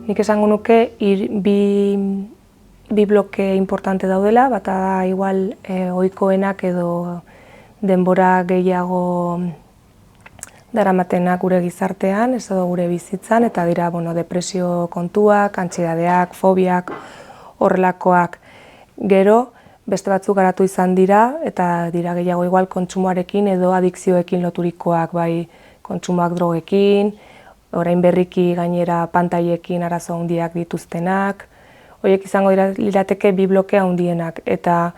Nik esango nuke bi bloke importante daudela, bata da igual ohikoenak edo denbora gehiago daramatenak gure gizartean, ez edo gure bizitzan, eta dira depresio kontuak, antsiedadeak, fobiak, horrelakoak. Gero, beste batzuk garatu izan dira, eta dira gehiago igual kontsumoarekin edo adikzioekin loturikoak, bai kontsumoak drogekin, orain berriki gainera pantailekin arazo handiak dituztenak. Horiek izango lirateke bi bloke handienak, eta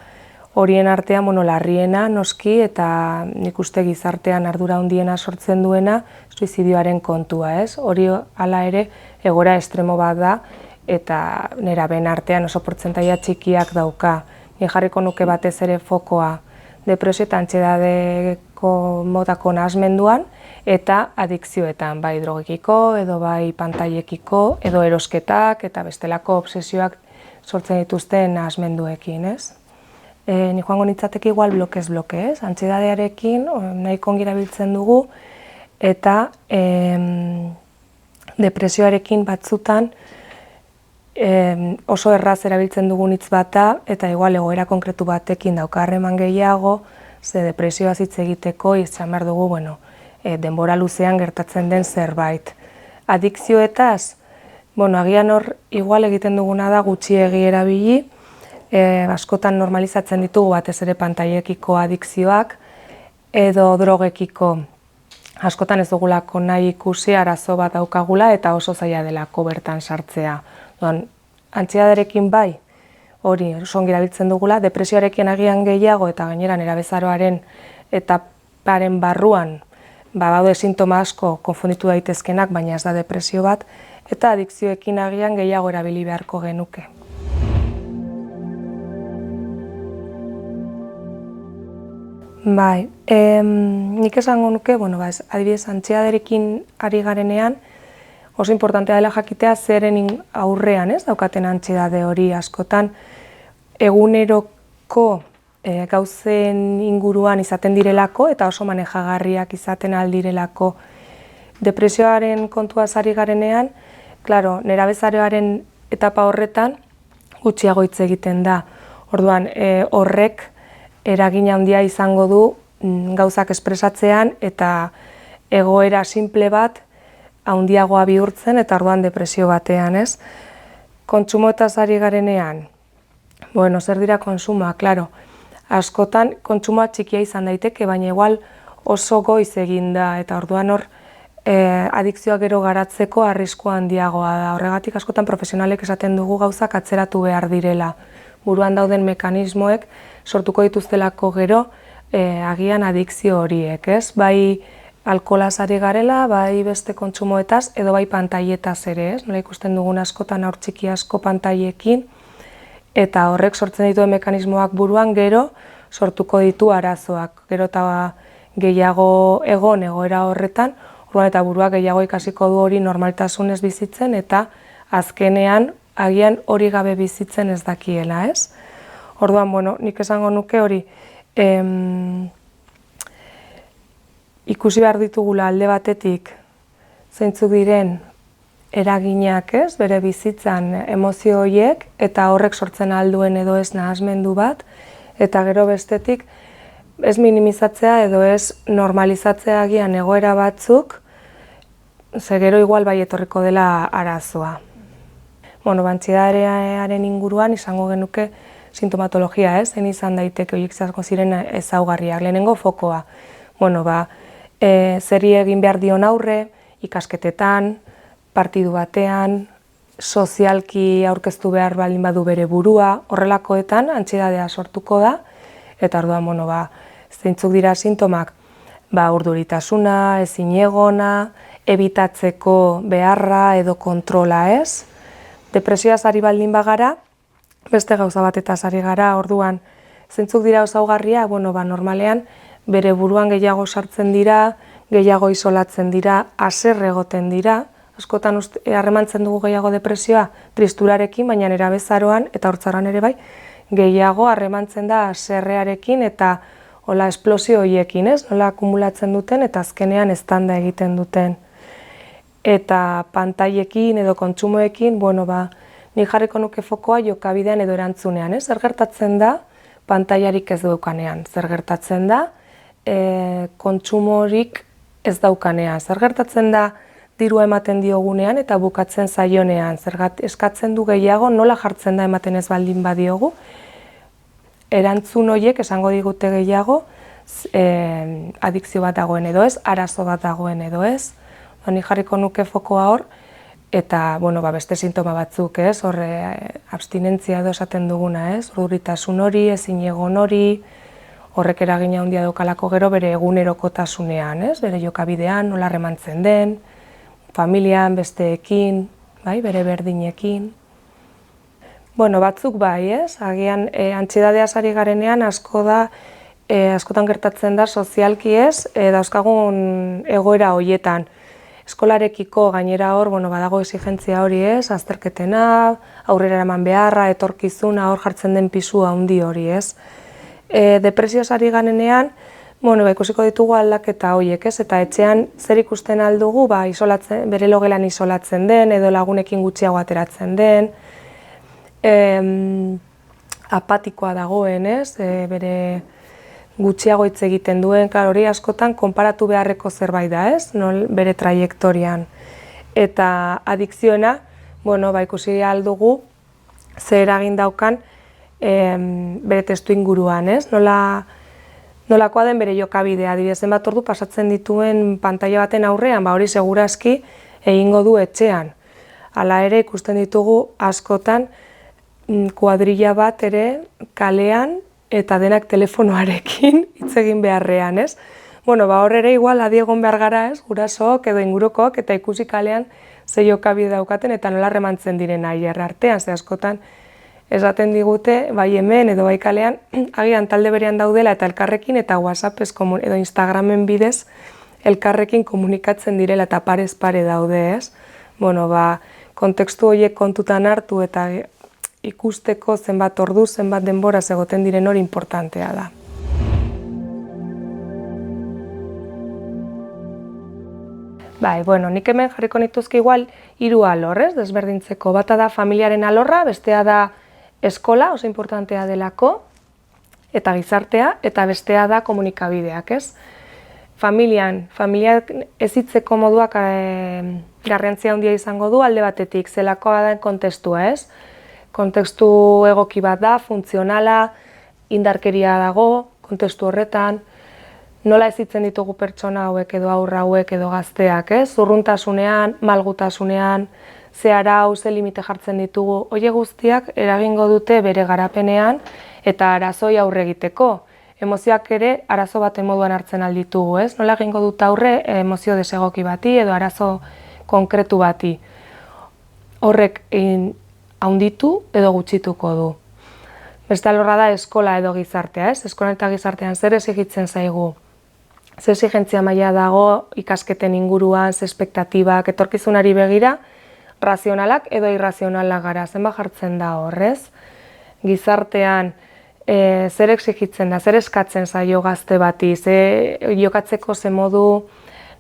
horien artean larriena noski, eta nik uste gizartean ardura handiena sortzen duena suizidioaren kontua, ez? Hori hala ere egoera estremo bat da, eta nerabeen artean oso portzentaia txikiak dauka. Ni jarriko nuke batez ere fokoa depresio eta antsiedadeko modako nahasmenduan eta adikzioetan, bai drogekiko edo bai pantailekiko edo erosketak eta bestelako obsesioak sortzen dituzten nahasmenduekin, ez? Ni joango nintzateke igual blokez bloke, ez? Antsiedadearekin nahiko ongi erabiltzen dugu eta depresioarekin batzutan oso erraz erabiltzen dugun hitz bata eta igual egoera konkretu batekin dauka harreman gehiago, ze depresioaz hitz egiteko izan behar dugu, denbora luzean gertatzen den zerbait. Adikzioetaz, agian hor igual egiten duguna da gutxiegi erabili, askotan normalizatzen ditugu batez ere pantailekiko adikzioak edo drogekiko. Askotan ez dugulako nahi ikusi arazo bat daukagula eta oso zaila delako bertan sartzea. Antsiedadarekin bai, hori oso ongi erabiltzen dugula, depresioarekin agian gehiago eta gainera nerabezaroaren etaparen barruan badaude sintoma asko konfunditu daitezkenak, baina ez da depresio bat, eta adikzioekin agian gehiago erabili beharko genuke. Bai, nik esango nuke, adibidez antsiedadarekin ari garenean, oso importantea dela jakitea zeren aurrean, ez, daukaten antsiedade hori askotan eguneroko gauzen inguruan izaten direlako eta oso manejagarriak izaten aldirelako. Depresioaren kontuaz ari garenean, nerabezaroaren etapa horretan gutxiago hitz egiten da. Orduan, horrek eragin handia izango du gauzak espresatzean eta egoera simple bat handiagoa bihurtzen eta orduan depresio batean, ez? Kontsumoetaz ari garenean, zer dira kontsumoa, askotan kontsumoa txikia izan daiteke, baina igual oso goiz egin da eta orduan hor adikzioa gero garatzeko arriskua handiagoa da. Horregatik askotan profesionalek esaten dugu gauzak atzeratu behar direla. Buruan dauden mekanismoek sortuko dituztelako gero agian adikzio horiek, ez? Bai alkoholaz ari garela, bai beste kontsumoetaz, edo bai pantailetaz ere, ez? Nola ikusten dugun askotan haur txiki asko pantailekin, eta horrek sortzen dituen mekanismoak buruan gero sortuko ditu arazoak. Gero eta gehiago egon egoera horretan, orduan eta buruak gehiago ikasiko du hori normaltasunez bizitzen, eta azkenean agian hori gabe bizitzen ez dakiela, ez? Orduan, nik esango nuke hori, ikusi behar ditugula alde batetik zeintzuk diren eraginak, ez, bere bizitzan emozio horiek eta horrek sortzen alduen edo ez nahasmendu bat, eta gero bestetik ez minimizatzea edo ez normalizatzea agian egoera batzuk, ze gero igual bai etorriko dela arazoa. Antsiedadadearen inguruan izango genuke sintomatologia, ez, zein izan daiteke horiek izango ziren ezaugarriak. Lehenengo fokoa, zeri egin behar dion aurre, ikasketetan, partidu batean, sozialki aurkeztu behar baldin badu bere burua, horrelakoetan antsiedadea sortuko da, eta orduan, zeintzuk dira sintomak, urduritasuna, ezinegona, ebitatzeko beharra edo kontrola, ez? Depresioaz ari baldin bagara, beste gauza batetaz ari gara, orduan, zeintzuk dira ezaugarriak, normalean, bere buruan gehiago sartzen dira, gehiago isolatzen dira, haserre egoten dira, askotan harremantzen dugu gehiago depresioa tristurarekin, baina nerabezaroan eta haurtzaroan ere bai, gehiago harremantzen da haserrearekin eta hola esplosio horiekin, ez? Nola akumulatzen duten eta azkenean eztanda egiten duten. eta pantailekin edo kontsumoekin, ni jarriko nuke fokoa jokabidean edo erantzunean, ez? Zer gertatzen da pantailarik ez daukanean, zer gertatzen da kontsumorik ez daukanean, zer gertatzen da dirua ematen diogunean eta bukatzen zaionean, eskatzen du gehiago, nola jartzen da ematen ez baldin badiogu, erantzun horiek esango digute gehiago, adikzio bat dagoen edo ez, arazo bat dagoen edo ez, ni jarriko nuke fokoa hor, eta beste sintoma batzuk, ez, abstinentzia edo esaten duguna, ez, urduritasun hori, ezin egon hori, horrek eragina handia daukalako gero bere egunerokotasunean, ez, bere jokabidean, nola harremantzen den, familian, besteekin, bere berdinekin. Batzuk bai, ez, agian antsietateaz ari garenean askotan gertatzen da sozialki ez, dauzkagun egoera horietan. Eskolarekiko gainera hor, badago exigentzia hori ez, azterketena, aurrera eraman beharra, etorkizuna, hor jartzen den pisu handi hori ez. Depresioaz ari garenean, ikusiko ditugu aldaketa horiek ez, eta etxean zer ikusten aldugu, bere logelan isolatzen den, edo lagunekin gutxiago ateratzen den, apatikoa dagoen ez, bere gutxiago hitz egiten duen, hori askotan konparatu beharreko zerbait da ez, bere traiektorian. Eta adikzioena, ikusi aldugu, zer eragin daukan bere testu inguruan ez, nolakoa den bere jokabidea, adibidez zenbat ordu pasatzen dituen pantaila baten aurrean, hori segurazki egingo du etxean. Hala ere ikusten ditugu askotan kuadrilla bat ere kalean eta denak telefonoarekin hitz egin beharrean, ez? Hor ere igual adi egon behar gara, ez? Gurasook edo ingurukook eta ikusi kalean ze jokabide daukaten eta nola harremantzen diren aierra artean, ze askotan esaten digute, bai hemen edo bai kalean, agian talde berean daudela eta elkarrekin eta WhatsAppez edo Instagramen bidez elkarrekin komunikatzen direla eta parez pare daude, ez? Kontekstu horiek kontutan hartu eta ikusteko zenbat ordu, zenbat denbora egoten diren hori importantea da. Nik hemen jarriko nituzke igual 3 alor, ez, desberdintzeko. Bata da familiaren alorra, bestea da eskola, oso importantea delako, eta gizartea, eta bestea da komunikabideak, ez. Familiak ezitzeko moduak garrantzia handia izango du alde batetik, zelakoa da kontestua, ez. Kontekstu egoki bat da, funtzionala, indarkeria dago, kontestu horretan, nola ezitzen ditugu pertsona hauek edo aurra hauek edo gazteak, ez? Zurruntasunean, malgutasunean, ze arau, ze limite jartzen ditugu, horiek guztiak eragingo dute bere garapenean eta arazoi aurre egiteko. Emozioak ere arazo baten moduan hartzen alditugu, ez? Nola egingo dut aurre emozio desegoki bati edo arazo konkretu bati. Horrek handitu edo gutxituko du. Beste alorra da eskola edo gizartea, ez? Eskola eta gizartean zer exigitzen zaigu? Zer exigentzia maila dago ikasketen inguruan, zer espektatibak, etorkizunari begira, razionalak edo irrazionalak gara, zenbat jartzen da horrez? Gizartean zer exigitzen da, zer eskatzen zaio gazte bati, jokatzeko ze modu,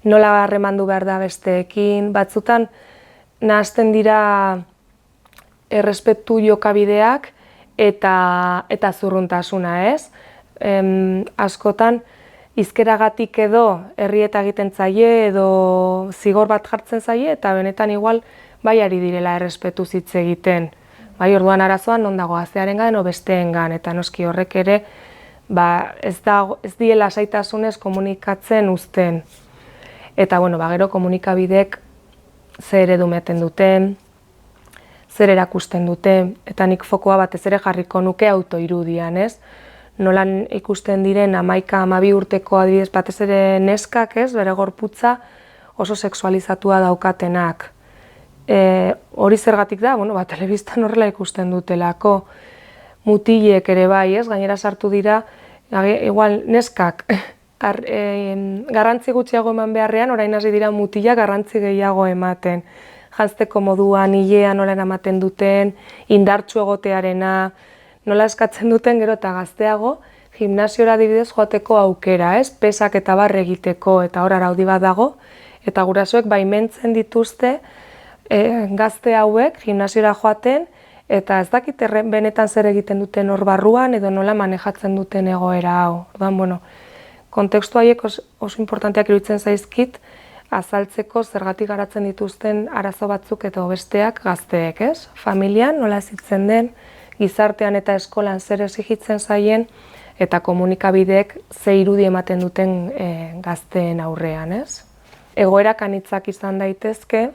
nola harremandu behar da besteekin, batzutan nahasten dira errespetu jokabideak eta zurruntasuna, ez? Askotan, hizkeragatik edo herrieta egiten zaie edo zigor bat jartzen zaie eta benetan igual bai ari direla errespetu hitz egiten. Orduan arazoan non dago gaztearengan edo besteengan eta noski horrek ere ez diela lasaitasunez komunikatzen uzten. Eta gero komunikabideek zer eredu ematen duten, zer erakusten dute, eta nik fokoa batez ere jarriko nuke autoirudian, ez? Nolan ikusten diren 11-12 urteko adibidez batez ere neskak, ez? Bere gorputza oso sexualizatua daukatenak. Hori zergatik da, telebistan horrela ikusten dutelako. Mutilek ere bai, ez? Gainera sartu dira, igual neskak garrantzi gutxiago eman beharrean, orain hasi dira mutilak garrantzi gehiago ematen. Janzteko moduan, hilean nola ematen duten, indartsu egotearena, nola eskatzen duten gero eta gazteago, gimnasiora adibidez joateko aukera, ez? Pesak eta barre egiteko eta hor araudi bat dago, Eta gurasoek baimentzen dituzte gazte hauek gimnasiora joaten, eta ez dakit benetan zer egiten duten hor barruan edo nola manejatzen duten egoera hau. Orduan, kontekstu haiek oso importanteak iruditzen zaizkit, azaltzeko zergatik garatzen dituzten arazo batzuk edo besteak gazteek, ez? Familian nola hezitzen den, gizartean eta eskolan zer exijitzen zaien, eta komunikabideek ze irudi ematen duten gazteen aurrean, ez? Egoerak anitzak izan daitezke,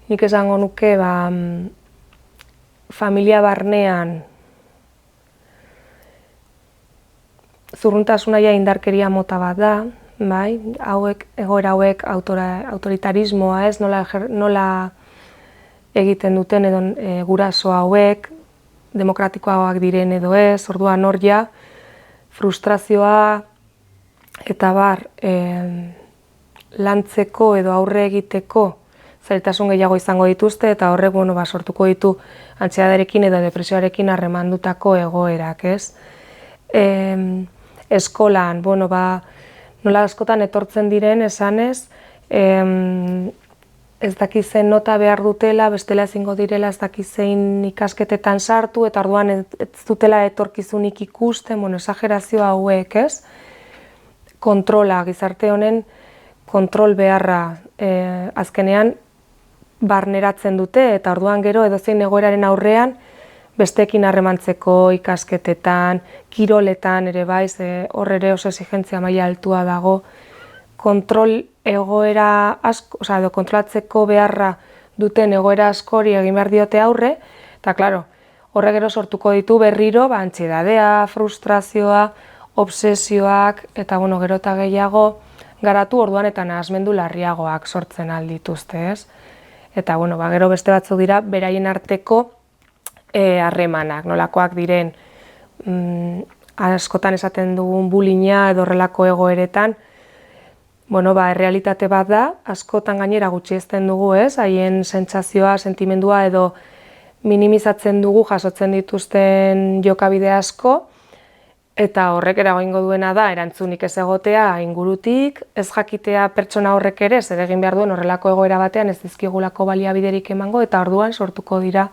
nik esango nuke, familia barnean zurruntasuna indarkeria mota bat da, bai, egoera hauek autoritarismoa, ez, nola egiten duten edo guraso hauek, demokratikoagoak diren edo ez, orduan hor ja, frustrazioa eta lantzeko edo aurre egiteko zailtasun gehiago izango dituzte, eta horrek sortuko ditu antsietatearekin edo depresioarekin harremandutako egoerak, ez? Eskolan, nola askotan etortzen diren esanez, ez dakizen nota behar dutela, bestela ezingo direla ez dakizein ikasketetan sartu, eta orduan ez dutela etorkizunik ikusten, esagerazio hauek, ez? Kontrola, gizarte honen kontrol beharra azkenean barneratzen dute, eta orduan gero edozein egoeraren aurrean besteekin harremantzeko ikasketetan, kiroletan ere bai, hor ere oso exigentzia maila altua dago, kontrol egoera asko, edo kontrolatzeko beharra duten egoera askori egin behar diote aurre, eta klaro, horre gero sortuko ditu berriro, antsiedadea, frustrazioa, obsesioak, eta gero eta gehiago garatu orduan eta nahasmendu larriagoak sortzen aldituzte, ez? Eta gero beste batzuk dira, beraien arteko harremanak, nolakoak diren, askotan esaten dugun bullyinga edo horrelako egoeretan, errealitate bat da, askotan gainera gutxiezten dugu, ez? Haien sentsazioa, sentimendua edo minimizatzen dugu jasotzen dituzten jokabide asko, eta horrek eragingo duena da, erantzunik ez egotea ingurutik, ez jakitea pertsona horrek ere, zer egin behar duen horrelako egoera batean ez dizkigulako baliabiderik emango, eta orduan sortuko dira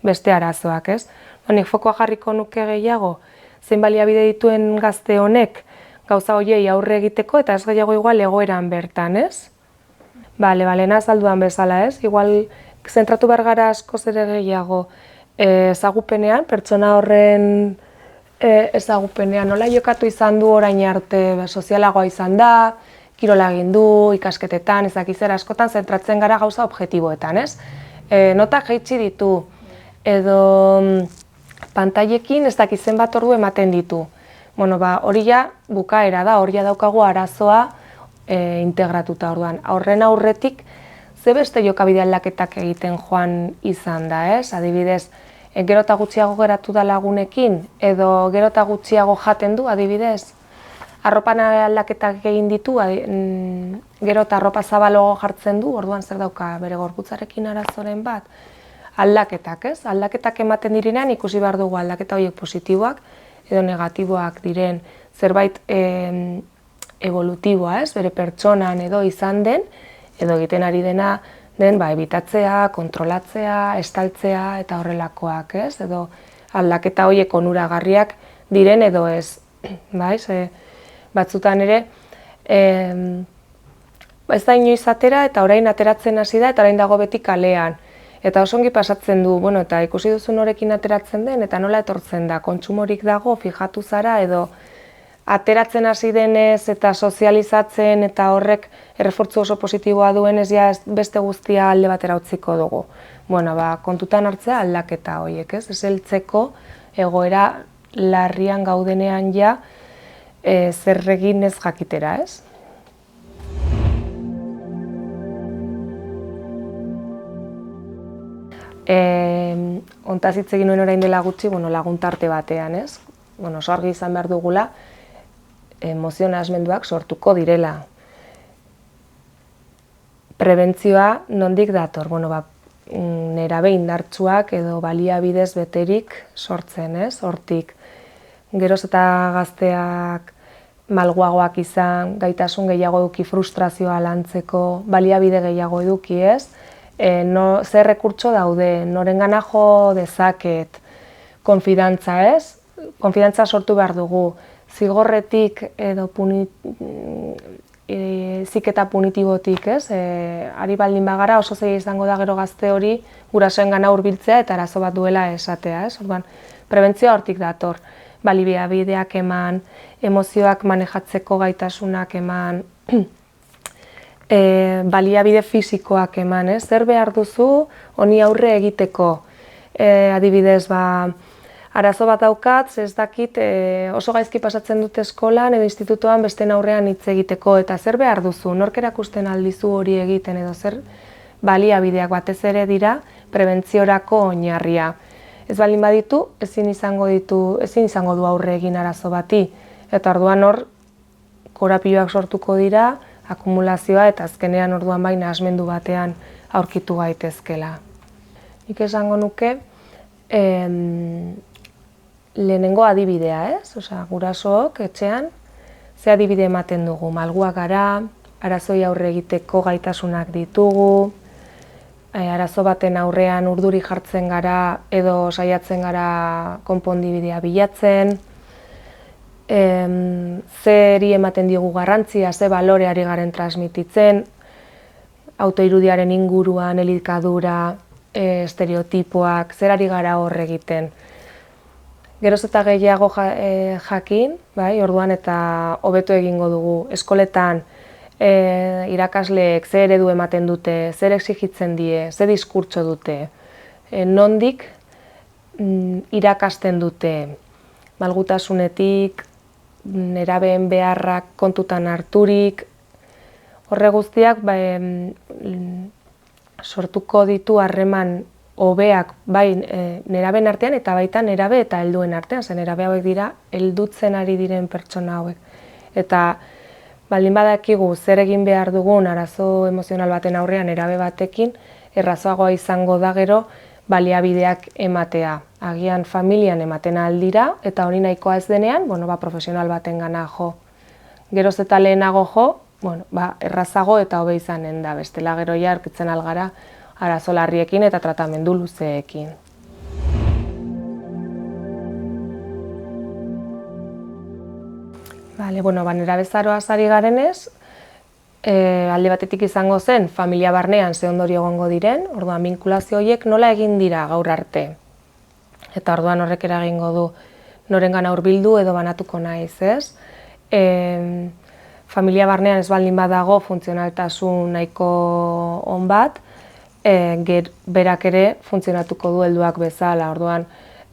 beste arazoak, ez? Nik fokoa jarriko nuke gehiago, zein baliabide dituen gazte honek gauza horiei aurre egiteko, eta ez gehiago igual egoeran bertan, ez? Lehena azalduan bezala, ez? Igual zentratu behar gara askoz ere gehiago ezagupenean, pertsona horren ezagupenean, nola jokatu izan du orain arte, sozialagoa izan da, kirola egin du, ikasketetan, ezakizera askotan zentratzen gara gauza objektiboetan, ez? Nota jaitsi ditu, edo pantailekin ez dakizen bat ordu ematen ditu. Hori ja bukaera da, hori ja daukagu arazoa integratuta orduan. Horren aurretik, ze beste jokabide aldaketak egiten joan izan da, ez? Adibidez, gero eta gutxiago geratu da lagunekin, edo gero eta gutxiago jaten du, adibidez. Arropan aldaketak egin ditu, gero eta arropa zabalogo jartzen du, orduan zer dauka bere gorputzarekin arazoren bat. Aldaketak, ez? Aldaketak ematen direnean ikusi behar dugu aldaketa horiek positiboak edo negatiboak diren zerbait evolutiboa, ez? Bere pertsonan edo izan den, edo egiten ari dena den ebitatzea, kontrolatzea, estaltzea eta horrelakoak, ez? Edo aldaketa horiek onuragarriak diren edo ez, batzutan ere, ez da inoiz atera eta orain ateratzen hasi da eta orain dago beti kalean. Eta oso ongi pasatzen du, eta ikusi duzu norekin ateratzen den eta nola etortzen da, kontsumorik dago, fijatu zara edo ateratzen hasi denez eta sozializatzen eta horrek errefortzu oso positiboa duenez ja beste guztia alde batera utziko dugu. Kontutan hartzea aldaketa horiek, ez? Ez heltzeko egoera larrian gaudenean ja zer egin ez jakitera, ez? Hontaz hitz egin nuen orain dela gutxi, laguntarte batean, ez? Oso argi izan behar dugula, emozio nahasmenduak sortuko direla. Prebentzioa nondik dator? Nerabe indartsuak edo baliabidez beterik sortzen, ez? Hortik, geroz eta gazteak malguagoak izan, gaitasun gehiago eduki, frustrazioa lantzeko, baliabide gehiago eduki, ez? Zer rekurtso daude, norengana jo dezaket, konfidantza, ez? Konfidantza sortu behar dugu, zigorretik edo ziketa punitibotik, ez? Ari baldin bagara oso zaila izango da gero gazte hori gurasoengana hurbiltzea eta arazo bat duela esatea, ez? Orduan, prebentzioa hortik dator. Baliabideak eman, emozioak manejatzeko gaitasunak eman, baliabide fisikoak eman, ez? Zer behar duzu honi aurre egiteko. Adibidez, arazo bat daukat, ez dakit oso gaizki pasatzen dute eskolan edo institutoan besteen aurrean hitz egiteko, eta zer behar duzu, nork erakusten aldizu hori egiten edo zer baliabideak batez ere dira prebentziorako oinarria. Ez baldin baditu, ezin izango du aurre egin arazo bati, eta orduan hor korapiloak sortuko dira, akumulazioa eta azkenean orduan bai nahasmendu batean aurkitu gaitezkela. Nik esango nuke, lehenengo adibidea, ez? Osea, gurasook etxean ze adibide ematen dugu, malguak gara, arazoi aurre egiteko gaitasunak ditugu, arazo baten aurrean urduri jartzen gara edo saiatzen gara konponbidea bilatzen, zeri ematen diogu garrantzia, ze baloreari garen transmititzen, autoirudiaren inguruan, elikadura, estereotipoak, zerari gara hor egiten. Geroz eta gehiago jakin, orduan eta hobeto egingo dugu. Eskoletan irakasleek ze eredu ematen dute, zer exigitzen die, ze diskurtso dute, nondik irakasten dute, malgutasunetik, nerabeen beharrak kontutan harturik, horre guztiak sortuko ditu harreman hobeak bai nerabeen artean eta baita nerabe eta helduen artean, zen nerabe hauek dira heldutzen ari diren pertsona hauek. Eta baldin badakigu zer egin behar dugun arazo emozional baten aurrean nerabe batekin, errazagoa izango da gero baliabideak ematea. Agian familian ematen aldira eta hori nahikoa ez denean, profesional batengana jo. Geroz eta lehenago jo, errazago eta hobe izanen da, bestela gero ja aurkitzen algara arazo larriekin eta tratamendu luzeekin. Nerabezaroaz ari garenez, alde batetik izango zen familia barnean ze ondorio egongo diren, orduan binkulazio horiek nola egin dira gaur arte. Eta orduan horrek eragingo du norengana hurbildu edo banatuko naiz, ez? Familia barnean ez baldin badago funtzionaltasun nahiko on bat, berak ere funtzionatuko du helduak bezala. Orduan,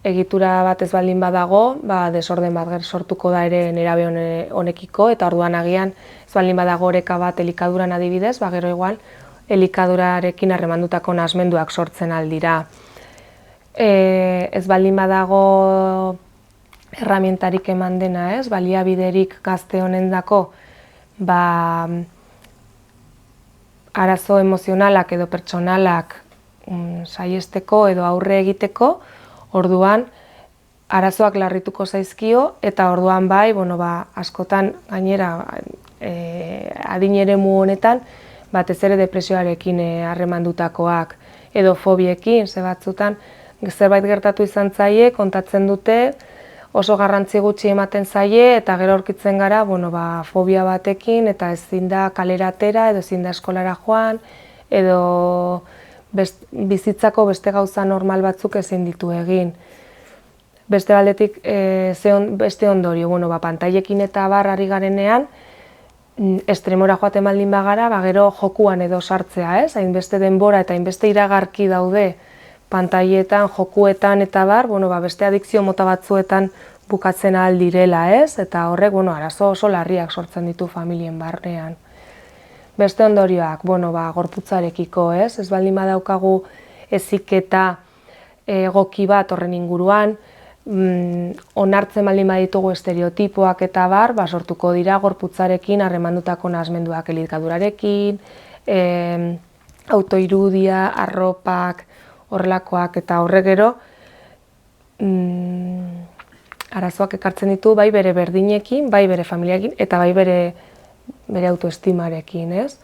egitura bat ez baldin badago, desorden bat sortuko da ere nerabe honekiko, eta orduan agian ez baldin badago oreka bat elikaduran adibidez, gero igual elikadurarekin harremandutako nahasmenduak sortzen aldira. Ez baldin badago erramientarik eman dena, ez, baliabiderik gazte honendako, arazo emozionalak edo pertsonalak saiesteko edo aurre egiteko, orduan arazoak larrituko zaizkio eta orduan askotan gainera adin eremu honetan batez ere depresioarekin harremandutakoak edo fobiekin, ze batzutan zerbait gertatu izan zaie, kontatzen dute, oso garrantzi gutxi ematen zaie eta gero aurkitzen gara fobia batekin eta ezin da kalera atera edo ezin da eskolara joan edo bizitzako beste gauza normal batzuk ezin ditu egin. Beste aldetik beste ondorio, pantailekin eta ari garenean estremora joaten baldin bagara, gero jokuan edo sartzea, ez? Hainbeste denbora eta hainbeste iragarki daude pantailetan, jokuetan eta beste adikzio mota batzuetan bukatzen ahal direla, ez? Eta horrek, arazo oso larriak sortzen ditu familien barnean. Beste ondorioak, gorputzarekiko, ez? Ez baldin badaukagu heziketa egoki bat horren inguruan, onartzen baldin baditugu estereotipoak eta sortuko dira gorputzarekin harremandutako nahasmenduak elikadurarekin, autoirudia, arropak, horrelakoak eta horrek gero arazoak ekartzen ditu bai bere berdinekin, bai bere familiarekin eta bai bere autoestimarekin, ez?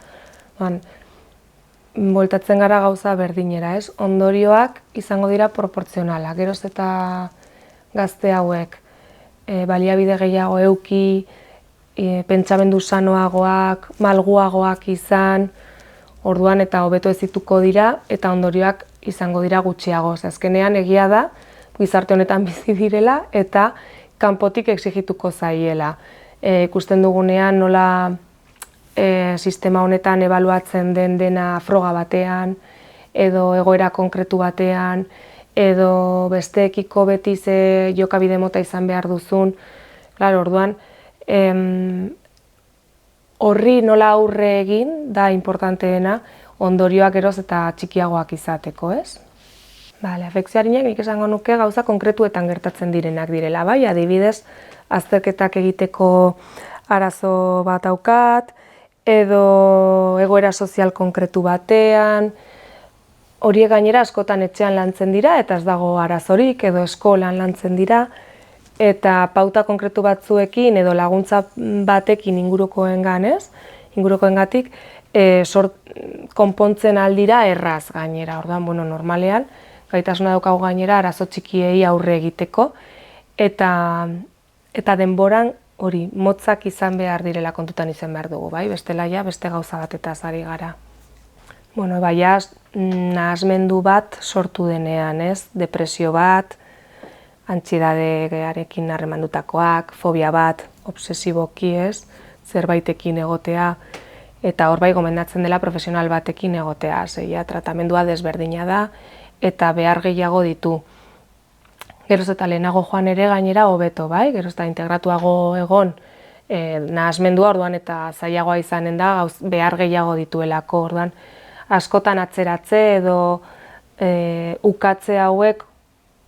Bueltatzen gara gauza berdinera, ez? Ondorioak izango dira proportzionalak. Geroz eta gazte hauek baliabide gehiago eduki, pentsamendu sanoagoak, malguagoak izan, orduan eta hobeto ezituko dira eta ondorioak izango dira gutxiago. Azkenean egia da, gizarte honetan bizi direla eta kanpotik exigituko zaiela. Ikusten dugunean nola sistema honetan ebaluatzen dena froga batean, edo egoera konkretu batean, edo besteekiko beti ze jokabide mota izan behar duzun. Orduan, horri nola aurre egin da importanteena ondorioak geroz eta txikiagoak izateko, ez? Afekzio arinak nik esango nuke gauza konkretuetan gertatzen direnak direla, bai? Adibidez, azterketak egiteko arazo bat daukat, edo egoera sozial konkretu batean, horiek gainera askotan etxean lantzen dira, eta ez dago arazorik, edo eskolan lantzen dira, eta pauta konkretu batzuekin edo laguntza batekin ingurukoengatik konpontzen aldira erraz gainera. Orduan, normalean, gaitasuna daukagu gainera arazo txikiei aurre egiteko, eta denboran hori motzak izan behar direla kontutan izan behar dugu, bai? Bestela ja beste gauza batetaz ari gara. Baina nahasmendu bat sortu denean, ez? Depresio bat, antsiedadearekin harremandutakoak, fobia bat, obsesiboki, ez? Zerbaitekin egotea, eta hor bai gomendatzen dela profesional batekin egotea, zeia tratamendua desberdina da, eta behar gehiago ditu. Geroz eta lehenago joan ere gainera hobeto, bai? Geroz eta integratuago egon nahasmendua, orduan eta zailagoa izanen da behar gehiago dituelako, orduan askotan atzeratze edo ukatze hauek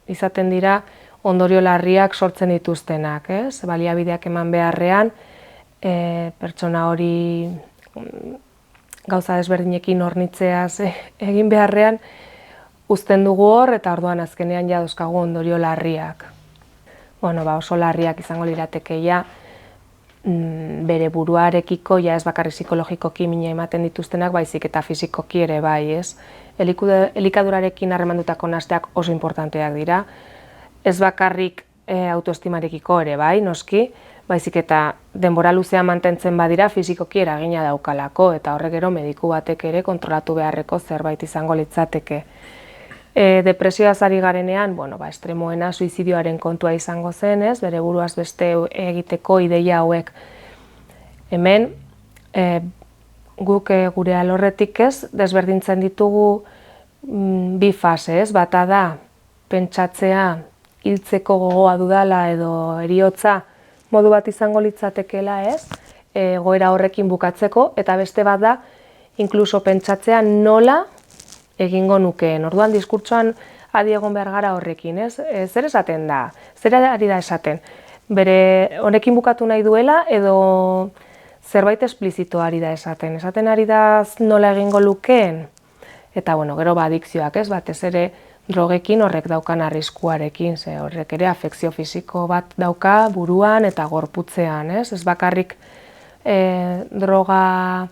izaten dira ondorio larriak sortzen dituztenak, ez? Baliabideak eman beharrean, pertsona hori gauza desberdinekin hornitzeaz egin beharrean, uzten dugu hor, eta orduan azkenean ja dauzkagu ondorio larriak. Oso larriak izango lirateke ja, bere buruarekiko, ja ez bakarrik psikologikoki mina ematen dituztenak, baizik eta fisikoki ere bai, ez? Elikadurarekin harremandutako nahasteak oso importanteak dira, ez bakarrik autoestimarekiko ere bai, noski, baizik eta denbora luzea mantentzen badira fisikoki eragina daukalako, eta horrek gero mediku batek ere kontrolatu beharreko zerbait izango litzateke. Depresioaz ari garenean, estremoena suizidioaren kontua izango zen, ez? Bere buruaz beste egiteko ideia hauek. Hemen, guk gure alorretik ez, desberdintzen ditugu bi fase, ez? Bata da, pentsatzea, hiltzeko gogoa dudala edo heriotza modu bat izango litzatekela, ez? Egoera horrekin bukatzeko, eta beste bat da, inkluso pentsatzea nola egingo nukeen. Orduan diskurtsoan adi egon behar gara horrekin, ez? Zer esaten da? Zer ari da esaten? Bere honekin bukatu nahi duela edo zerbait esplizito ari da esaten? Esaten ari da nola egingo lukeen? Eta gero adikzioak, ez? Batez ere drogekin horrek daukan arriskuarekin, ze horrek ere afekzio fisiko bat dauka buruan eta gorputzean, ez? Ez bakarrik droga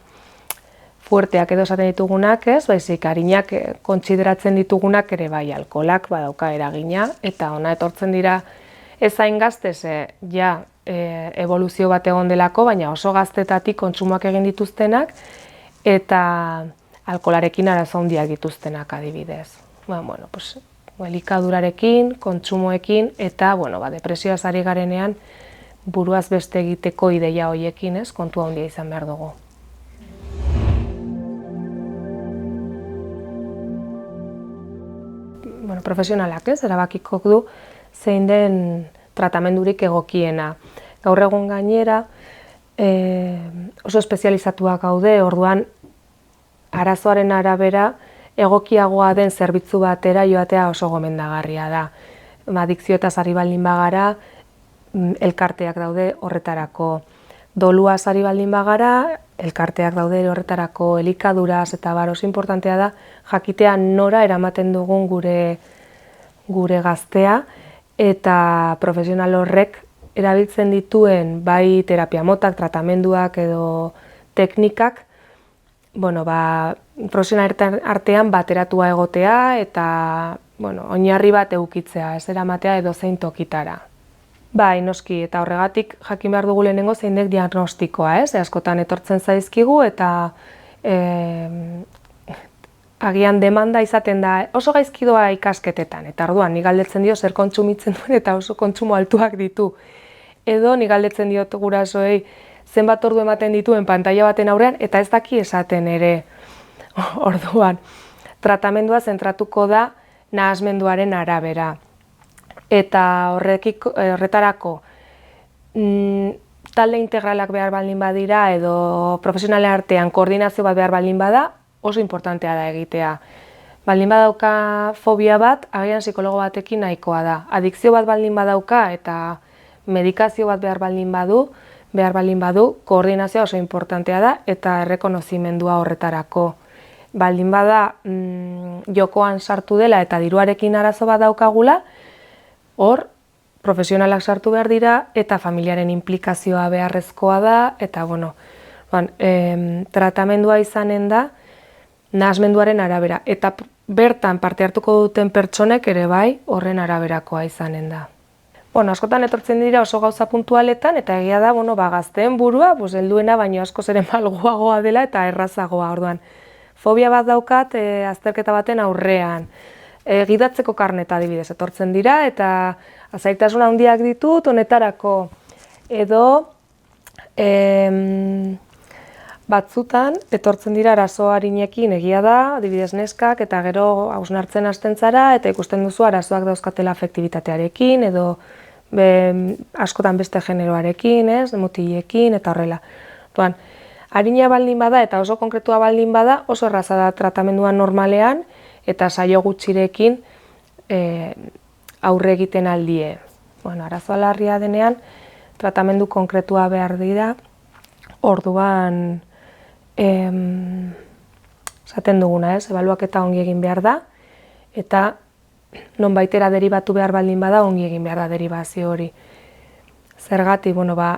fuerteak edo esaten ditugunak, ez? Baizik arinak kontsideratzen ditugunak ere bai, alkoholak badauka eragina, eta ona etortzen dira ez hain gazte, ja evoluzio bat egon delako, baina oso gaztetatik kontsumoak egin dituztenak, eta alkoholarekin arazo handiak dituztenak adibidez. Elikadurarekin, kontsumoekin, eta depresioaz ari garenean buruaz beste egiteko ideia horiekin, ez? Kontua handia izan behar dugu. Profesionalak, ez? Erabakiko du zein den tratamendurik egokiena. Gaur egun gainera oso espezializatuak gaude, orduan arazoaren arabera egokiagoa den zerbitzu batera joatea oso gomendagarria da. Adikzioetaz ari baldin bagara, elkarteak daude horretarako. Doluaz ari baldin bagara, elkarteak daude horretarako, elikaduraz, eta oso importantea da jakitea nora eramaten dugun gure gaztea, eta profesional horrek erabiltzen dituen bai terapia motak, tratamenduak edo teknikak, profesional artean bateratua egotea eta oinarri bat edukitzea, ez eramatea edozein tokitara. Bai, noski, eta horregatik jakin behar dugu lehenengo zein dek diagnostikoa, ez? Askotan etortzen zaizkigu eta agian demanda izaten da oso gaizkidoa ikasketetan, eta orduan nik galdetzen dio zer kontsumitzen duen eta oso kontsumo altuak ditu. Edo nik galdetzen diot gurasoei zenbat ordu ematen dituen pantaila baten aurrean eta ez daki esaten ere. Orduan, tratamendua zentratuko da nahasmenduaren arabera. Eta horretarako talde integralak behar baldin badira edo profesionalen artean koordinazio bat behar baldin bada, oso importantea da egitea. Baldin badauka fobia bat, agian psikologo batekin nahikoa da. Adikzio bat baldin badauka eta medikazio bat behar baldin badu, koordinazioa oso importantea da eta errekonozimendua horretarako. Baldin bada jokoan sartu dela eta diruarekin arazo bat daukagula, hor, profesionalak sartu behar dira eta familiaren implikazioa beharrezkoa da eta, tratamendua izanen da nahasmenduaren arabera eta bertan parte hartuko duten pertsonek ere bai horren araberakoa izanen da. Askotan etortzen dira oso gauza puntualetan eta egia da, gazteen burua, helduena baino askoz ere malguagoa dela eta errazagoa orduan. Fobia bat daukat azterketa baten aurrean. Gidatzeko karneta adibidez etortzen dira eta zailtasun handiak ditut honetarako edo batzutan etortzen dira arazo arinekin egia da, adibidez neskak eta gero hausnartzen hasten zara eta ikusten duzu arazoak dauzkatela afektibitatearekin edo askotan beste generoarekin, mutilekin eta horrela. Arina baldin bada eta oso konkretua baldin bada oso erraza da tratamendua normalean eta saio gutxirekin aurre egiten aldie. Arazoa larria denean, tratamendu konkretua behar dira, orduan esaten duguna, ebaluaketa ongi egin behar da, eta nonbaitera deribatu behar baldin bada ongi egin behar da deribazio hori. Zergatik,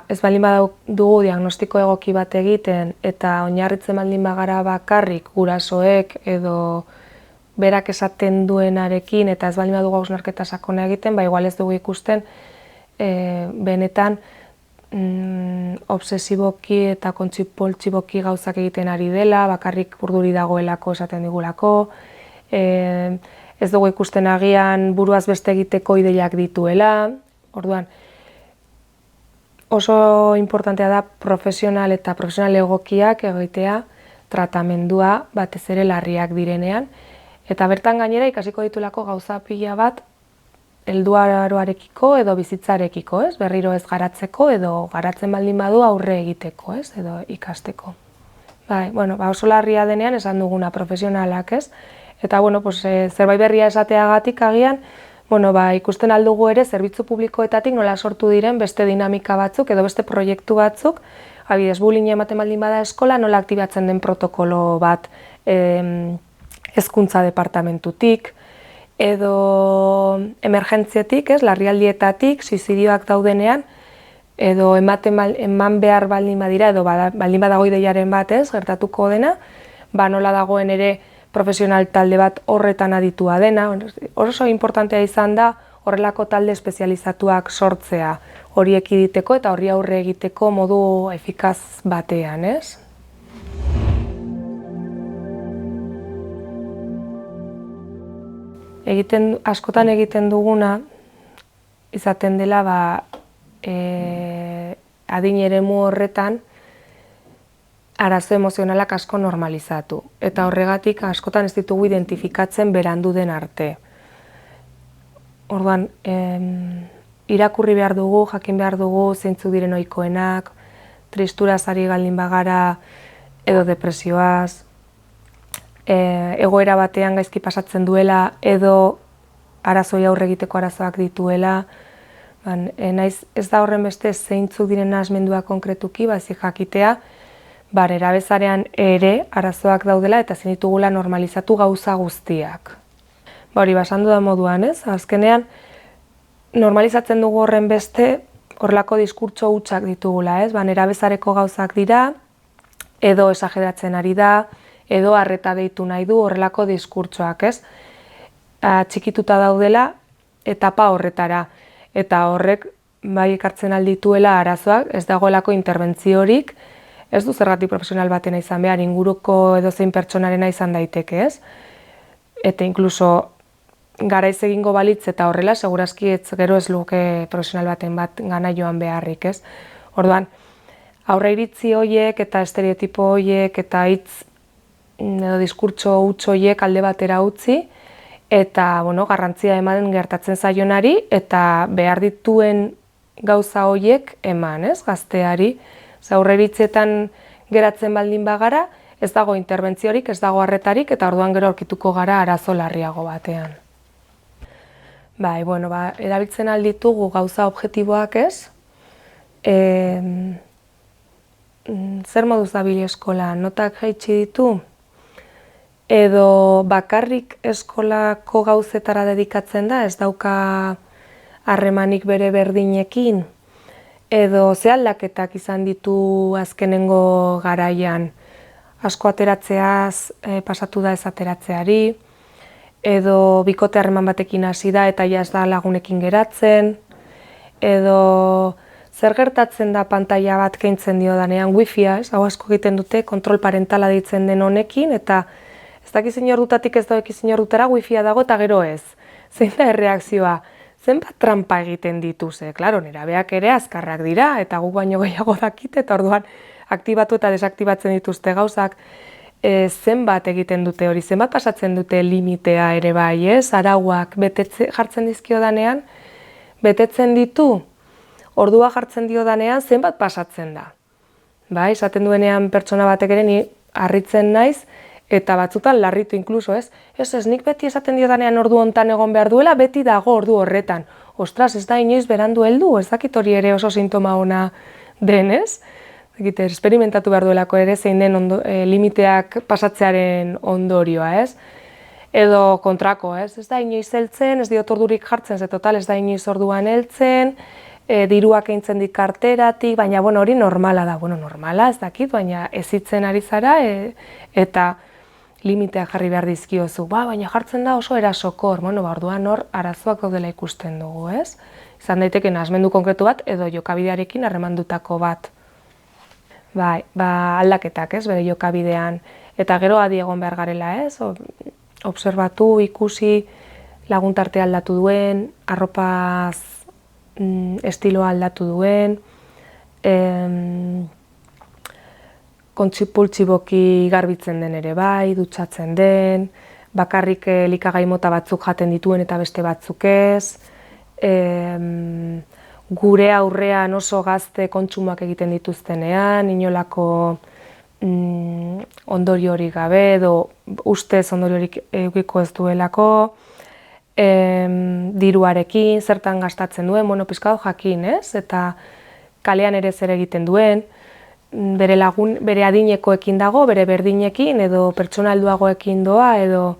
ez baldin badugu diagnostiko egoki bat egiten eta oinarritzen baldin bagara bakarrik gurasoek edo berak esaten duenarekin eta ez baldin badugu hausnarketa sakona egiten, igual ez dugu ikusten benetan obsesiboki eta kontzipoltziboki gauzak egiten ari dela, bakarrik urduri dagoelako esaten digulako, ez dugu ikusten agian buruaz beste egiteko ideiak dituela, orduan, oso importantea da profesional eta profesional egokiak egitea tratamendua batez ere larriak direnean, eta bertan gainera ikasiko ditulako gauza pila bat helduaroarekiko edo bizitzarekiko, berriro ez garatzeko edo garatzen baldin badu aurre egiteko, edo ikasteko. Oso larria denean esan duguna profesionalak, eta zerbait berria esateagatik agian, ikusten aldugu ere zerbitzu publikoetatik nola sortu diren beste dinamika batzuk edo beste proiektu batzuk, adibidez bullying ematen baldin bada eskola, nola aktibatzen den protokolo bat hezkuntza departamentutik, edo emergentzietik, larrialdietatik, suizidioak daudenean, edo eman behar baldin badira, edo baldin badago ideiaren bat gertatuko dena, nola dagoen ere profesional talde bat horretan aditua dena. Oso importantea izan da horrelako talde espezializatuak sortzea hori ekiditeko eta horri aurre egiteko modu efikaz batean, Askotan egiten duguna izaten dela adin eremu horretan arazo emozionalak asko normalizatu. Eta horregatik askotan ez ditugu identifikatzen berandu den arte. Orduan, irakurri behar dugu, jakin behar dugu, zeintzuk diren ohikoenak, tristuraz ari baldin bagara edo depresioaz, egoera batean gaizki pasatzen duela edo arazoi aurre egiteko arazoak dituela. Ez da horren beste zeintzuk diren nahasmendua konkretuki, baizik jakitea, nerabezarean ere arazoak daudela eta ezin ditugula normalizatu gauza guztiak. Hori, esan dudan moduan, azkenean normalizatzen dugu horren beste, horrelako diskurtso hutsak ditugula, ez? Nerabezareko gauzak dira, edo esageratzen ari da, edo arreta deitu nahi du horrelako diskurtsoak, ez? Txikituta daudela etapa horretara, eta horrek bai ekartzen aldituela arazoak, ez dagoelako interbentziorik, ez du zergatik profesional batena izan behar, inguruko edozein pertsonarena izan daiteke, ez? Eta inkluso garaiz egingo balitz eta horrela, segurazki gero ez luke profesional baten bat gana joan beharrik, ez? Orduan, aurre iritzi horiek eta estereotipo horiek eta hitz edo diskurtso huts horiek alde batera utzi, eta garrantzia eman gertatzen zaionari, eta behar dituen gauza horiek eman, ez, gazteari. Aurre iritzietan geratzen baldin bagara, ez dago interbentziorik, ez dago arretarik, eta orduan gero aurkituko gara arazo larriago batean. Erabiltzen alditugu gauza objektiboak, ez? Zer moduz dabil eskola, notak jaitsi ditu? Edo bakarrik eskolako gauzetara dedikatzen da, ez dauka harremanik bere berdinekin? Edo ze aldaketak izan ditu azkenengo garaian? Asko ateratzeaz pasatu da ez ateratzeari? Edo bikote harreman batekin hasi da eta ja ez da lagunekin geratzen? Edo zer gertatzen da pantaila bat kentzen diodanean wifia, ez? Hau asko egiten dute kontrol parentala deitzen den honekin, eta ez dakit zein ordutatik ez dauki zein ordutara wifia dago eta gero ez. Zein da erreakzioa? Zenbat trampa egiten dituze? Klaro, nerabeak ere azkarrak dira eta guk baino gehiago dakite, eta orduan aktibatu eta desaktibatzen dituzte gauzak. Zenbat egiten dute hori, zenbat pasatzen dute limitea ere bai, ez? Arauak jartzen dizkio danean, betetzen ditu, ordua jartzen dio danean, zenbat pasatzen da. Bai, esaten duenean pertsona batek ere ni harritzen naiz, eta batzutan larritu inkluso, ez? Ez, nik beti esaten dio danean ordu hontan egon behar duela, beti dago ordu horretan. Ostras, ez da inoiz berandu heldu, ez dakit hori ere oso sintoma ona den, ez? Esperimentatu behar duelako ere zein den limiteak pasatzearen ondorioa, ez? Edo kontrako, ez? Ez da inoiz heltzen, ez diot ordurik jartzen, ze total ez da inoiz orduan heltzen, diruak eintzen dik karteratik, baina hori normala da. Normala ez dakit, baina ezitzen ari zara eta limiteak jarri behar dizkiozu. Baina jartzen da oso erasokor, orduan hor arazoak daudela ikusten dugu, ez? Izan daiteke nahasmendu konkretu bat edo jokabidearekin harremandutako bat. Aldaketak, ez, bere jokabidean. Eta gero adi egon behar garela, ez? Obserbatu, ikusi, laguntartea aldatu duen, arropaz estiloa aldatu duen, kontsipultsiboki garbitzen den ere bai, dutxatzen den, bakarrik elikagai mota batzuk jaten dituen eta beste batzuk ez, gure aurrean oso gazte kontsumoak egiten dituztenean, inolako ondoriorik gabe edo ustez ondoriorik edukiko ez duelako, diruarekin, zertan gastatzen duen, pizka bat jakin, ez? Eta kalean ere zer egiten duen, bere adinekoekin dago, bere berdinekin, edo pertsona helduagoekin doa, edo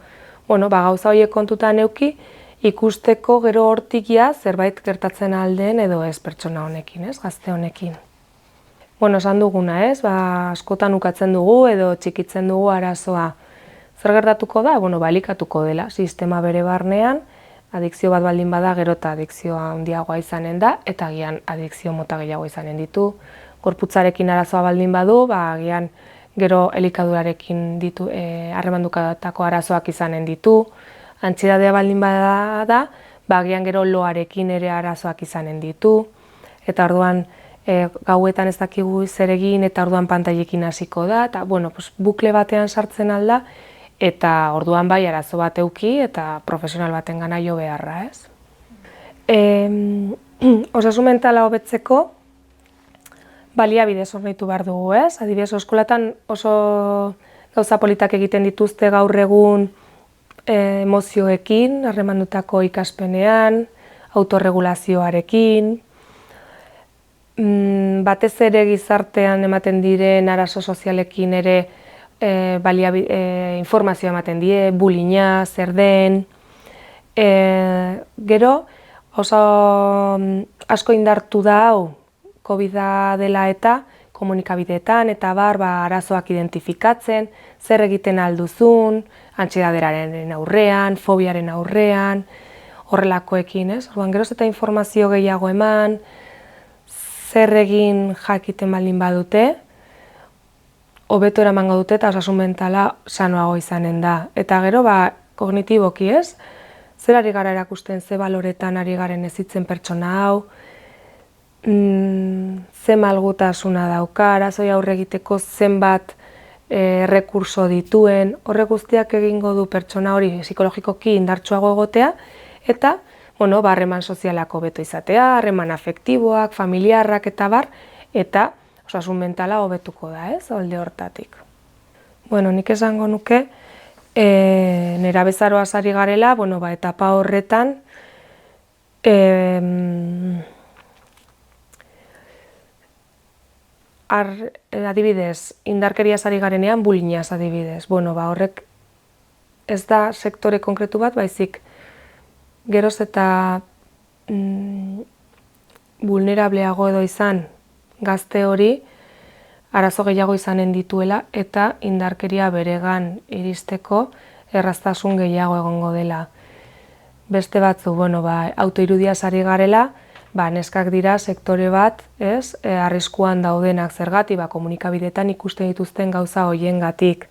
gauza horiek kontutan eduki, ikusteko gero hortikia zerbait gertatzen alden edo ez pertsona honekin, ez? Gazte honekin. Esan duguna, ez? Askotan ukatzen dugu edo txikitzen dugu arazoa. Zer gertatuko da? Balikatuko dela, sistema bere barnean, adikzio bat baldin bada, gero eta adikzioa handiagoa izanen da, eta agian adikzio mota gehiago izanen ditu. Gorputzarekin arazoa baldin badu, agian gero elikadurarekin harremandutako arazoak izanen ditu. Antsiedadea baldin bada da, agian gero loarekin ere arazoak izanen ditu. Eta orduan gauetan ez dakigu zer egin, eta orduan pantailekin hasiko da, eta bukle batean sartzen alda, eta orduan bai arazo bat eduki eta profesional baten gana jo beharra, ez? Osasun mentala hobetzeko baliabidez hornitu behar dugu, ez? Adibidez, eskolatan oso gauza politak egiten dituzte gaur egun emozioekin, harremandutako ikaspenean, autorregulazioarekin, batez ere gizartean ematen diren arazo sozialekin ere informazioa ematen die, bullyinga, zer den. Gero, Oso asko indartu da hau COVID-a dela eta komunikabideetan eta arazoak identifikatzen, zer egiten alduzun, antsiedaderaren aurrean, fobiaren aurrean, horrelakoekin, ez? Orduan, geroz eta informazio gehiago eman, zer egin jakiten baldin badute, hobeto eramango dute eta osasun mentala sanoago izanen da. Eta gero, kognitiboki, ez? Zer ari gara erakusten, ze baloretan ari garen hezitzen pertsona hau, ze malgutasuna dauka, arazoi aurre egiteko zenbat rekurso dituen, horrek guztiak egingo du pertsona hori psikologikoki indartsuago egotea, eta harreman sozialako hobeto izatea, harreman afektiboak, familiarrak eta osasun mentala hobetuko da, ez, alde hortatik. Nik esango nuke, nerabezaroaz ari garela, etapa horretan, adibidez, indarkeriaz ari garenean, bullyingaz adibidez. Horrek ez da sektore konkretu bat, baizik geroz eta vulnerableago edo izan gazte hori arazo gehiago izanen dituela eta indarkeria beregan iristeko erraztasun gehiago egongo dela. Beste batzu, autoirudiaz ari garela, neskak dira sektore bat, ez, arriskuan daudenak zergatik, komunikabideetan ikusten dituzten gauza hoiengatik.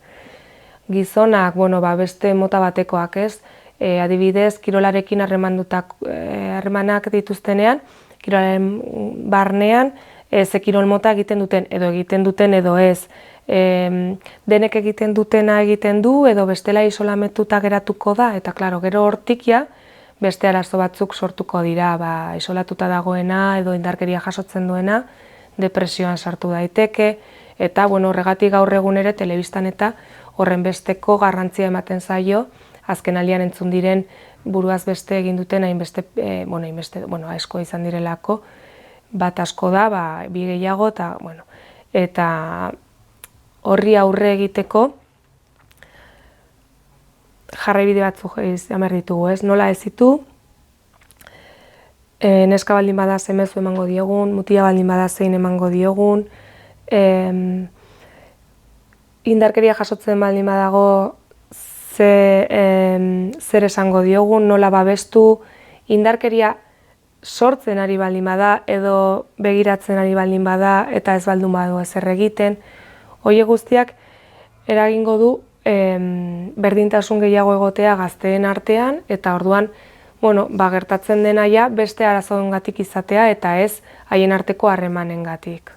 Gizonak, beste mota batekoak, ez, adibidez, kirolarekin harremanak dituztenean, kirolaren barnean, ze kirol mota egiten duten edo ez, denek egiten dutena egiten du, edo bestela isolametuta geratuko da, eta gero hortikia, beste arazo batzuk sortuko dira, isolatuta dagoena edo indarkeria jasotzen duena, depresioan sartu daiteke, eta horregatik gaur egun ere telebistan eta horren besteko garrantzia ematen zaio, azken aldian entzun diren buruaz beste egin duten hainbeste, asko izan direlako, bat asko da, bi gehiago, eta horri aurre egiteko jarraibide batzuk izan behar ditugu, ez? Nola hezitu, neska baldin bada ze mezu emango diogun, mutia baldin bada zein emango diogun, indarkeria jasotzen baldin badago zer esango diogun, nola babestu, indarkeria sortzen ari baldin bada edo begiratzen ari baldin bada eta ez baldin badu ezer egiten, horiek guztiak eragingo du berdintasun gehiago egotea gazteen artean, eta orduan, gertatzen dena ja beste arazoengatik izatea eta ez haien arteko harremanengatik.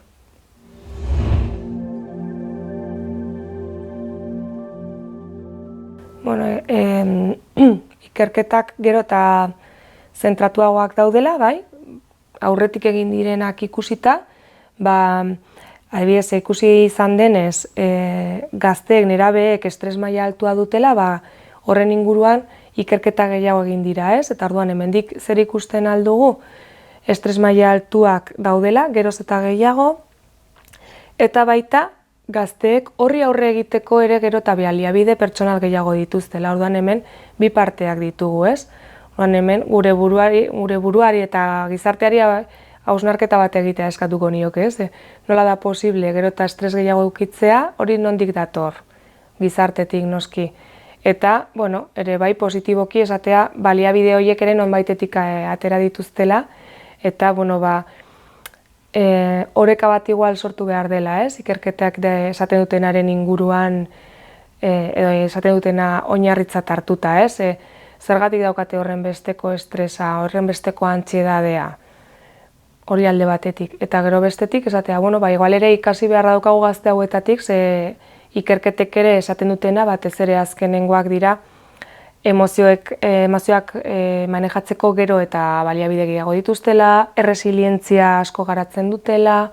Ikerketak gero eta zentratuagoak daudela, aurretik egin direnak ikusita, adibidez, ikusi izan denez, gazteek, nerabeek estres maila altua dutela, horren inguruan ikerketa gehiago egin dira, ez? Eta orduan hemendik zer ikusten aldugu, estres maila altuak daudela, geroz eta gehiago, eta baita gazteek horri aurre egiteko ere gero eta baliabide pertsonal gehiago dituztela. Orduan hemen bi parteak ditugu, ez? Orduan hemen gure buruari eta gizarteari hausnarketa bat egitea eskatuko nioke, ez? Nola da posible gero eta estres gehiago edukitzea, hori nondik dator, gizartetik noski. Eta, ere bai positiboki esatea baliabide horiek ere nonbaitetik atera dituztela, eta, oreka bat igual sortu behar dela, ez? Ikerketak esaten dutenaren inguruan, edo esaten dutena oinarritzat hartuta, ez? Zergatik daukate horren besteko estresa, horren besteko antsiedadea, hori alde batetik. Eta gero bestetik, esatea, igual ere ikasi beharra daukagu gazte hauetatik, ze ikerketek ere esaten dutena, batez ere azkenengoak dira, emozioak manejatzeko gero eta baliabide gehiago dituztela, erresilientzia asko garatzen dutela,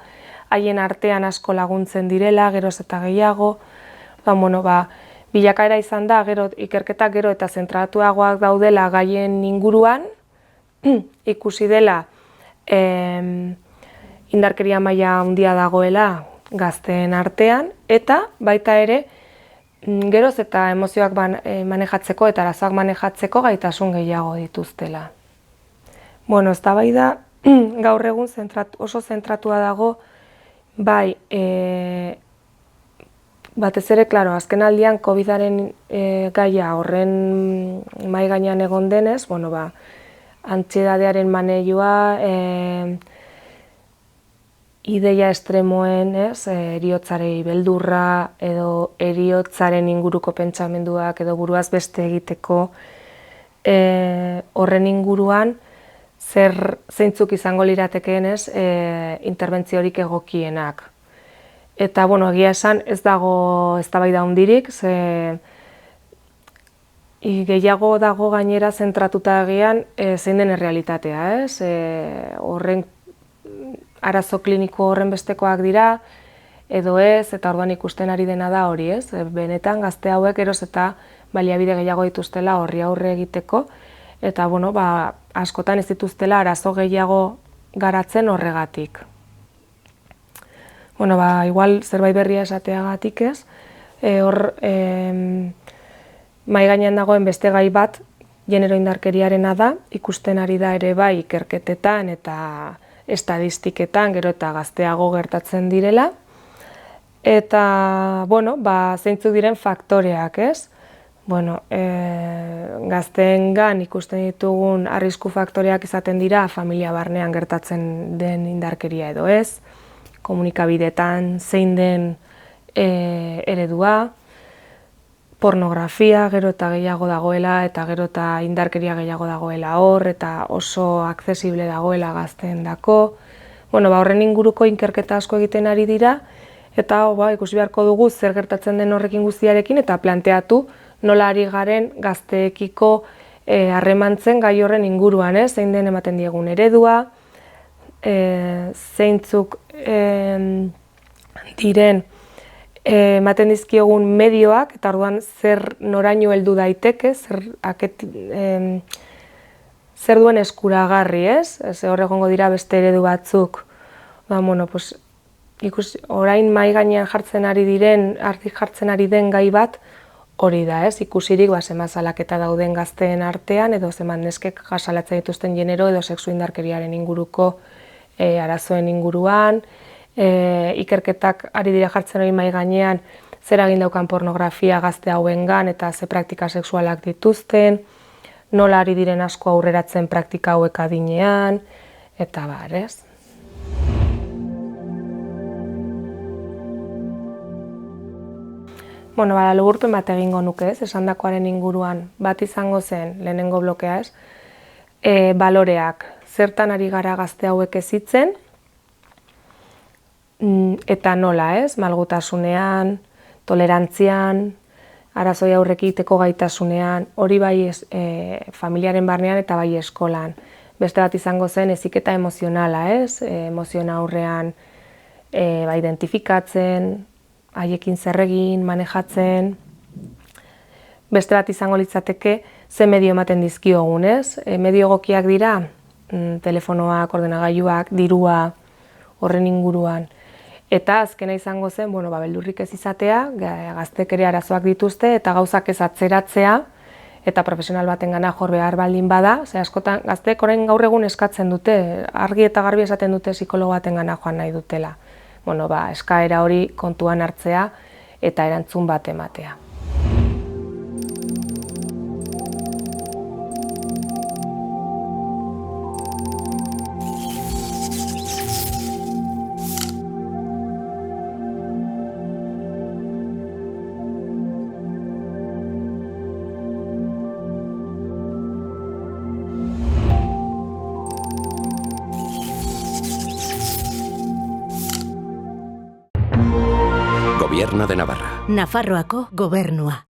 haien artean asko laguntzen direla, geroz eta gehiago. Bilakaera izan da, ikerketak gero eta zentratuagoak daudela gaien inguruan, ikusi dela indarkeria maila handia dagoela gazteen artean, eta baita ere, geroz eta emozioak manejatzeko eta arazoak manejatzeko gaitasun gehiago dituztela. Bueno, eztabaida gaur egun oso zentratua dago, bai, batez ere, klaro, azken aldian COVID-aren gaia horren mahai gainean egon denez, bueno, antsiedadearen maneiua, ideia estremoen, eriotzarei beldurra, edo eriotzaren inguruko pentsamenduak, edo buruaz beste egiteko, horren inguruan, zeintzuk izango liratekeen interbentziorik egokienak. Eta, bueno, egia esan ez dago eztabaida handirik, gehiago dago gainera zentratuta agian zein den errealitatea, horren arazo kliniko horren bestekoak dira, edo ez, eta orduan ikusten ari dena da hori, benetan gazte hauek eroz eta baliabide gehiago dituztela horri aurre egiteko, eta, bueno, askotan ez dituztela arazo gehiago garatzen horregatik. Bueno, igual zerbait berria esateagatik ez, hor mahai gainean dagoen beste gai bat genero indarkeriarena da, ikusten ari da ere bai ikerketetan eta estadistiketan gero eta gazteago gertatzen direla. Eta, bueno, zeintzuk diren faktoreak, ez? Bueno, gazteengan ikusten ditugun arrisku faktoreak izaten dira familia barnean gertatzen den indarkeria edo ez, komunikabideetan zein den eredua, pornografia gero eta gehiago dagoela eta gero eta indarkeria gehiago dagoela hor eta oso aksesible dagoela gazteendako. Bueno, horren inguruko ikerketa asko egiten ari dira eta ikusi beharko dugu zer gertatzen den horrekin guztiarekin eta planteatu nola ari garen gazteekiko harremantzen gai horren inguruan, zein den ematen diegun eredua, zeintzuk diren ematen dizkiogun medioak, eta orduan zer noraino heldu daiteke, zer duen eskuragarri, hor egongo dira beste eredu batzuk. Orain mahai gainean jartzen ari den gai bat hori da, ikusirik zenbat salaketa dauden gazteen artean, edo zenbat neskek jasalatzen dituzten genero edo sexu indarkeriaren inguruko arazoen inguruan, ikerketak ari dira jartzen hori mahai gainean zer egin daukan pornografia gazte hauengan eta ze praktika sexualak dituzten, nola ari diren asko aurreratzen praktika hauek adinean, eta bar, ez? Bueno, laburpen bat egingo nuke, esandakoaren inguruan bat izango zen lehenengo blokea, baloreak, zertan ari gara gazte hauek hezitzen, eta nola, malgutasunean, tolerantzian, arazoi aurre egiteko gaitasunean, hori bai familiaren barnean eta bai eskolan. Beste bat izango zen heziketa emozionala, emoziona aurrean identifikatzen, haiekin zer egin, manejatzen. Beste bat izango litzateke ze medio ematen dizkiogun, medio egokiak dira, telefonoak, ordenagailuak, dirua, horren inguruan. Eta azkena izango zen, beldurrik ez izatea, gaztek ere arazoak dituzte eta gauzak ez atzeratzea eta profesional batengana jo behar baldin bada, askotan gaztek orain gaur egun eskatzen dute, argi eta garbi esaten dute psikologo batengana joan nahi dutela. Eskaera hori kontuan hartzea eta erantzun bat ematea. Gobierno de Navarra. Nafarroako gobernua.